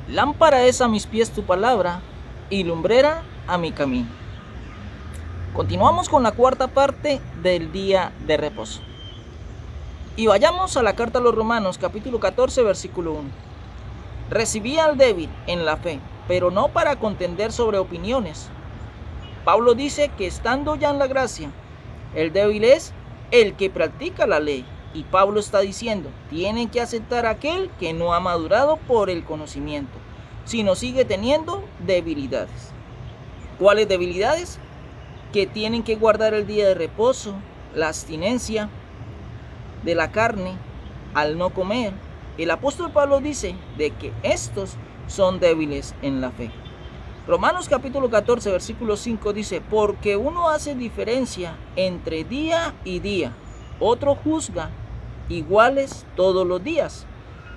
Lámpara es a mis pies tu palabra y lumbrera a mi camino. Continuamos con la cuarta parte del día de reposo. Y vayamos a la carta a los Romanos, capítulo 14, versículo 1. Recibí al débil en la fe, pero no para contender sobre opiniones. Pablo dice que estando ya en la gracia, el débil es el que practica la ley. Y Pablo está diciendo, tienen que aceptar a aquel que no ha madurado por el conocimiento, sino sigue teniendo debilidades. ¿Cuáles debilidades? Que tienen que guardar el día de reposo, la abstinencia de la carne al no comer. El apóstol Pablo dice de que estos son débiles en la fe. Romanos capítulo 14, versículo 5 dice, porque uno hace diferencia entre día y día, otro juzga iguales todos los días.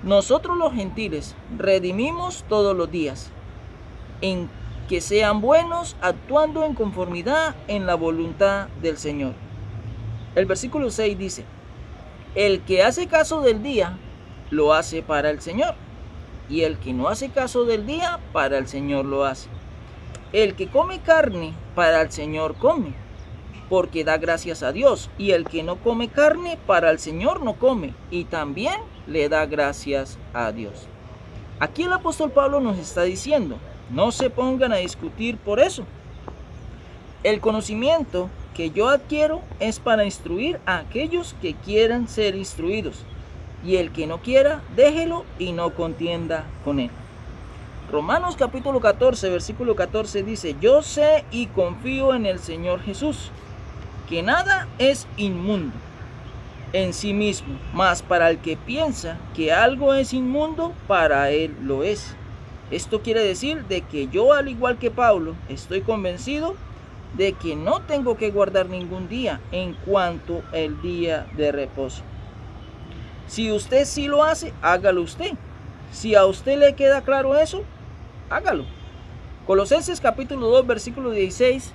Nosotros los gentiles redimimos todos los días, en que sean buenos, actuando en conformidad en la voluntad del Señor. El versículo 6 dice, el que hace caso del día, lo hace para el Señor, y el que no hace caso del día, para el Señor lo hace. El que come carne, para el Señor come, porque da gracias a Dios, y el que no come carne, para el Señor no come, y también le da gracias a Dios. Aquí el apóstol Pablo nos está diciendo, no se pongan a discutir por eso. El conocimiento que yo adquiero es para instruir a aquellos que quieran ser instruidos, y el que no quiera, déjelo y no contienda con él. Romanos capítulo 14, versículo 14 dice, yo sé y confío en el Señor Jesús, que nada es inmundo en sí mismo, mas para el que piensa que algo es inmundo, para él lo es. Esto quiere decir de que yo, al igual que Pablo, estoy convencido de que no tengo que guardar ningún día en cuanto al día de reposo. Si usted sí lo hace, hágalo usted. Si a usted le queda claro eso, hágalo. Colosenses capítulo 2, versículo 16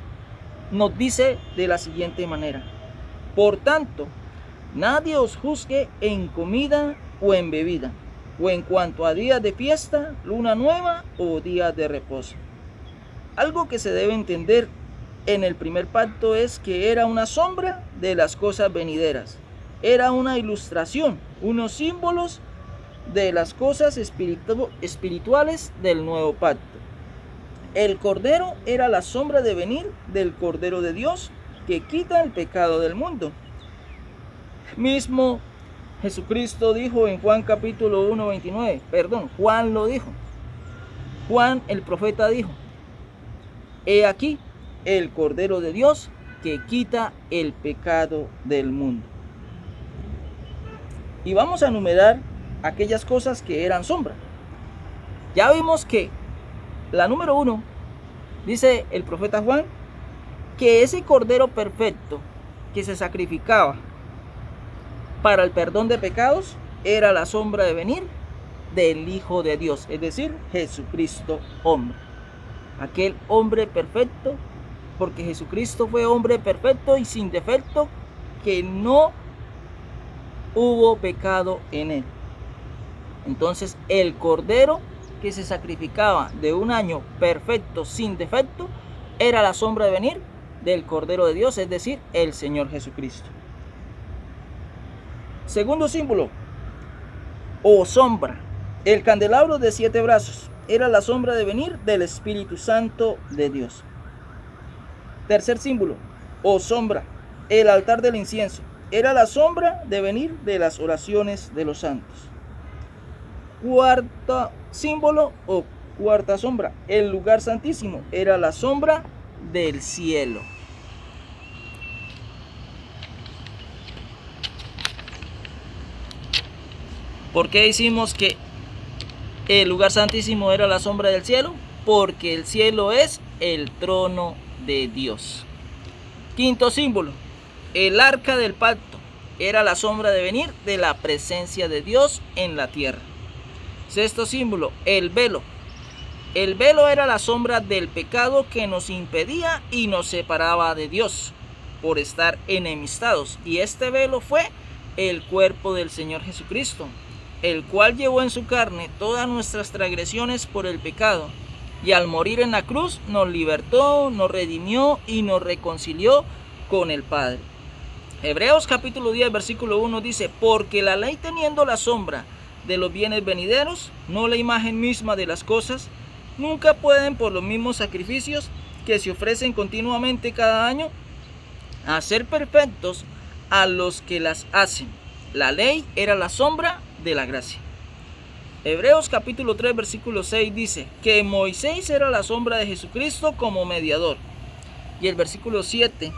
nos dice de la siguiente manera, por tanto, nadie os juzgue en comida o en bebida, o en cuanto a días de fiesta, luna nueva o días de reposo. Algo que se debe entender en el primer pacto es que era una sombra de las cosas venideras, era una ilustración, unos símbolos de las cosas espirituales del nuevo pacto. El Cordero era la sombra de venir del Cordero de Dios que quita el pecado del mundo. Mismo Jesucristo dijo en Juan capítulo 1, 29, Juan lo dijo. Juan el profeta dijo, he aquí el Cordero de Dios que quita el pecado del mundo. Y vamos a enumerar aquellas cosas que eran sombra. Ya vimos que la número 1, dice el profeta Juan, que ese Cordero perfecto que se sacrificaba para el perdón de pecados era la sombra de venir del Hijo de Dios, es decir, Jesucristo hombre. Aquel hombre perfecto, porque Jesucristo fue hombre perfecto y sin defecto, que no hubo pecado en él. Entonces el Cordero que se sacrificaba de un año perfecto, sin defecto, era la sombra de venir del Cordero de Dios, es decir, el Señor Jesucristo. Segundo símbolo, o sombra. El candelabro de 7 brazos era la sombra de venir del Espíritu Santo de Dios. Tercer símbolo, o sombra. El altar del incienso era la sombra de venir de las oraciones de los santos. Cuarto símbolo o cuarta sombra, el lugar santísimo era la sombra del cielo. ¿Por qué decimos que el lugar santísimo era la sombra del cielo? Porque el cielo es el trono de Dios. Quinto símbolo, el arca del pacto era la sombra de venir de la presencia de Dios en la tierra. Sexto símbolo, el velo. El velo era la sombra del pecado que nos impedía y nos separaba de Dios por estar enemistados. Y este velo fue el cuerpo del Señor Jesucristo. el cual llevó en su carne todas nuestras transgresiones por el pecado, y al morir en la cruz nos libertó, nos redimió y nos reconcilió con el Padre. Hebreos capítulo 10 versículo 1 dice: porque la ley, teniendo la sombra de los bienes venideros, no la imagen misma de las cosas, nunca pueden, por los mismos sacrificios que se ofrecen continuamente cada año, hacer perfectos a los que las hacen. La ley era la sombra de la gracia. Hebreos capítulo 3 versículo 6 dice que Moisés era la sombra de Jesucristo como mediador. Y el versículo 7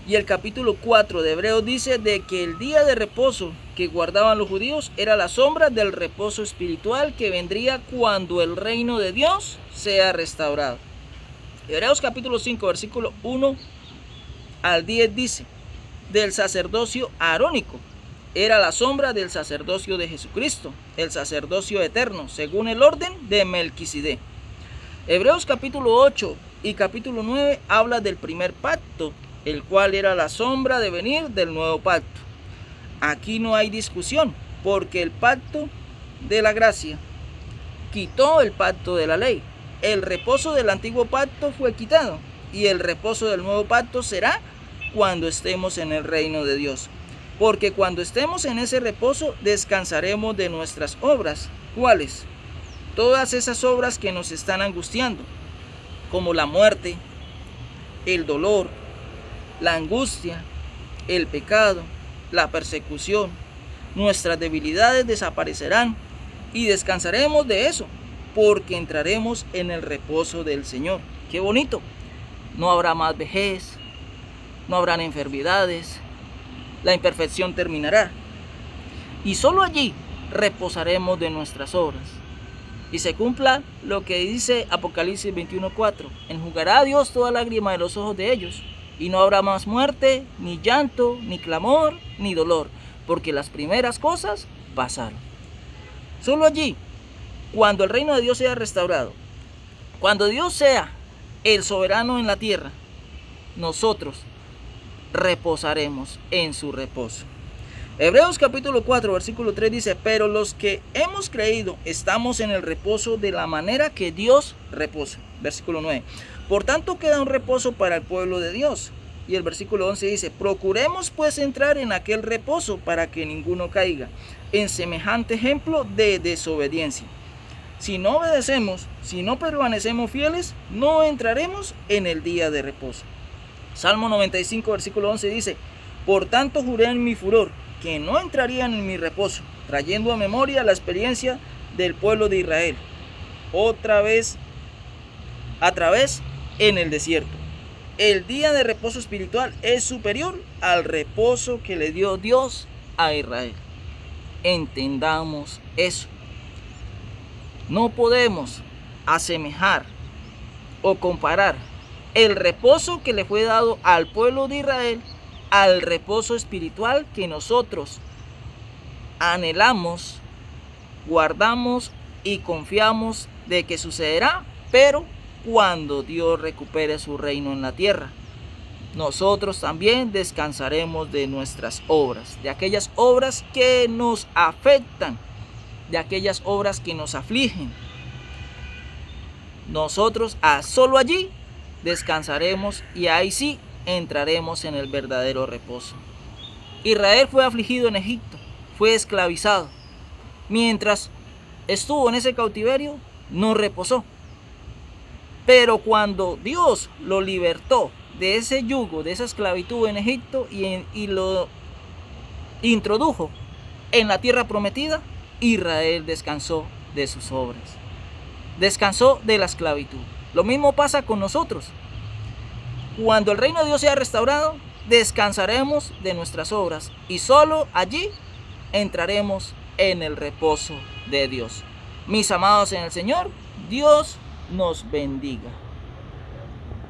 y el capítulo 4 de Hebreos dice de que el día de reposo que guardaban los judíos era la sombra del reposo espiritual que vendría cuando el reino de Dios sea restaurado. Hebreos capítulo 5 versículo 1 al 10 dice: del sacerdocio arónico era la sombra del sacerdocio de Jesucristo, el sacerdocio eterno, según el orden de Melquisedec. Hebreos capítulo 8 y capítulo 9 habla del primer pacto, el cual era la sombra de venir del nuevo pacto. Aquí no hay discusión, porque el pacto de la gracia quitó el pacto de la ley. El reposo del antiguo pacto fue quitado, y el reposo del nuevo pacto será cuando estemos en el reino de Dios. Porque cuando estemos en ese reposo descansaremos de nuestras obras. ¿Cuáles? Todas esas obras que nos están angustiando, como la muerte, el dolor, la angustia, el pecado, la persecución. Nuestras debilidades desaparecerán y descansaremos de eso, porque entraremos en el reposo del Señor. ¡Qué bonito! No habrá más vejez, no habrán enfermedades, la imperfección terminará, y solo allí reposaremos de nuestras obras, y se cumpla lo que dice Apocalipsis 21:4: enjugará Dios toda lágrima de los ojos de ellos, y no habrá más muerte, ni llanto, ni clamor, ni dolor, porque las primeras cosas pasaron. Solo allí, cuando el reino de Dios sea restaurado, cuando Dios sea el soberano en la tierra, nosotros reposaremos en su reposo. Hebreos capítulo 4 versículo 3 dice: pero los que hemos creído estamos en el reposo de la manera que Dios reposa. Versículo 9: por tanto queda un reposo para el pueblo de Dios. Y el versículo 11 dice: procuremos pues entrar en aquel reposo para que ninguno caiga en semejante ejemplo de desobediencia. Si no obedecemos, si no permanecemos fieles, no entraremos en el día de reposo. Salmo 95 versículo 11 dice: por tanto juré en mi furor que no entrarían en mi reposo, trayendo a memoria la experiencia del pueblo de Israel, otra vez en el desierto. El día de reposo espiritual es superior al reposo que le dio Dios a Israel. Entendamos eso. No podemos asemejar o comparar el reposo que le fue dado al pueblo de Israel al reposo espiritual que nosotros anhelamos, guardamos y confiamos de que sucederá, pero cuando Dios recupere su reino en la tierra. Nosotros también descansaremos de nuestras obras, de aquellas obras que nos afectan, de aquellas obras que nos afligen. Nosotros solo allí descansaremos, y ahí sí entraremos en el verdadero reposo. Israel fue afligido en Egipto, fue esclavizado. Mientras estuvo en ese cautiverio, no reposó. Pero cuando Dios lo libertó de ese yugo, de esa esclavitud en Egipto, y lo introdujo en la tierra prometida, Israel descansó de sus obras, descansó de la esclavitud. Lo mismo pasa con nosotros. Cuando el reino de Dios sea restaurado, descansaremos de nuestras obras, y solo allí entraremos en el reposo de Dios. Mis amados en el Señor, Dios nos bendiga.